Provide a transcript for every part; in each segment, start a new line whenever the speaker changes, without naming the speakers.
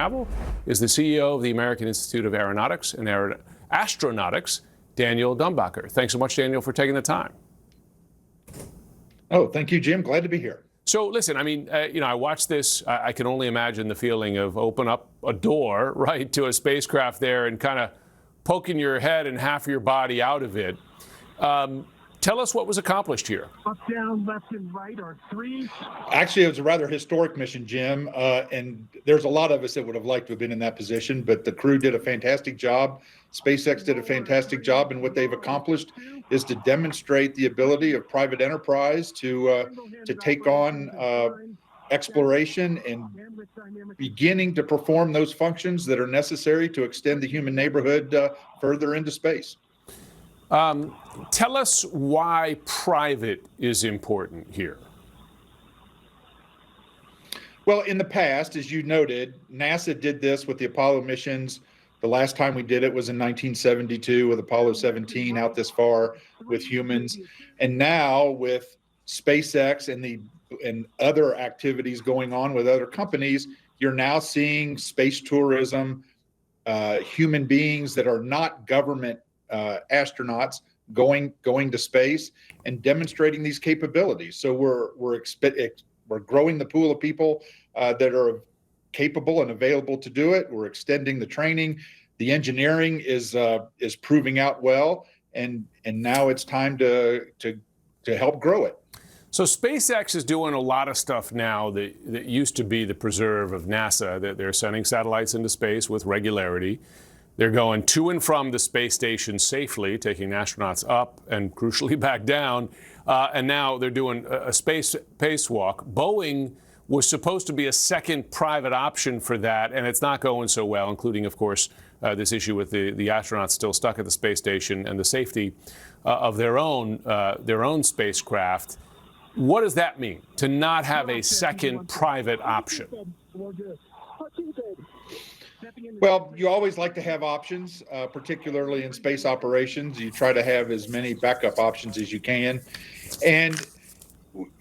Travel is the CEO of the American Institute of Aeronautics and Astronautics, Daniel Dumbacher. Thanks so much, Daniel, for taking the time.
Oh, thank you, Jim. Glad to be here.
So listen, I mean, I watched this. I can only imagine the feeling of open up a door, right, to a spacecraft there and kind of poking your head and half of your body out of it. Tell us what was accomplished here.
Up, down, left, and right are three.
Actually, it was a rather historic mission, Jim, and there's a lot of us that would have liked to have been in that position, but the crew did a fantastic job. SpaceX did a fantastic job, and what they've accomplished is to demonstrate the ability of private enterprise to take on exploration and beginning to perform those functions that are necessary to extend the human neighborhood further into space.
Tell us why private is important here.
Well, in the past, as you noted, NASA did this with the Apollo missions. The last time we did it was in 1972 with Apollo 17 out this far with humans. And now with SpaceX and other activities going on with other companies, you're now seeing space tourism, human beings that are not government astronauts going to space and demonstrating these capabilities. So we're growing the pool of people that are capable and available to do it. We're extending the training. The engineering is proving out well, and now it's time to help grow it.
So SpaceX is doing a lot of stuff now that used to be the preserve of NASA. That they're sending satellites into space with regularity. They're going to and from the space station safely, taking astronauts up and crucially back down. And now they're doing a spacewalk. Boeing was supposed to be a second private option for that, and it's not going so well, including, of course, this issue with the astronauts still stuck at the space station and the safety of their own spacecraft. What does that mean, to not have a second private option?
Well, you always like to have options, particularly in space operations. You try to have as many backup options as you can. And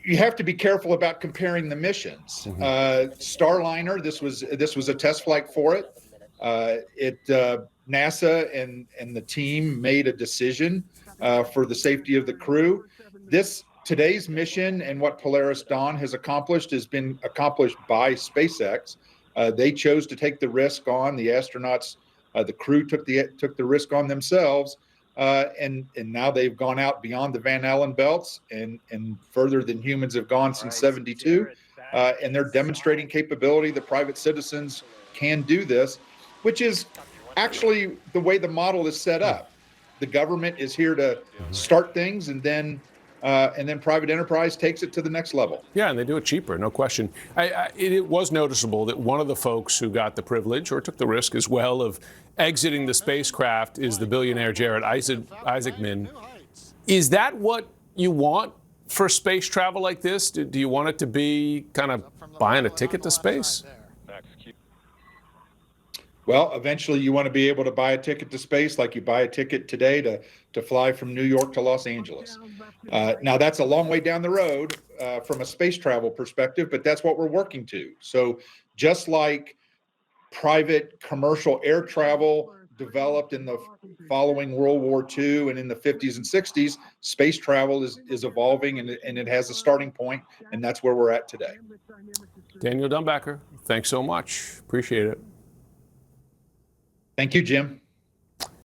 you have to be careful about comparing the missions. Starliner, this was a test flight for it. NASA and the team made a decision for the safety of the crew. Today's mission and what Polaris Dawn has accomplished has been accomplished by SpaceX. They chose to take the risk on. The astronauts, the crew took the risk on themselves, and now they've gone out beyond the Van Allen belts and further than humans have gone since '72, and they're demonstrating capability. The private citizens can do this, which is actually the way the model is set up. The government is here to start things, and then private enterprise takes it to the next level.
Yeah, and they do it cheaper, no question. It was noticeable that one of the folks who got the privilege, or took the risk as well, of exiting the spacecraft is the billionaire Jared Isaacman. Is that what you want for space travel like this? Do you want it to be kind of buying a ticket to space?
Well, eventually you want to be able to buy a ticket to space like you buy a ticket today to fly from New York to Los Angeles. Now, that's a long way down the road from a space travel perspective, but that's what we're working to. So just like private commercial air travel developed in the following World War II and in the 50s and 60s, space travel is evolving, and it has a starting point, and that's where we're at today.
Daniel Dumbacher, thanks so much. Appreciate it.
Thank you, Jim.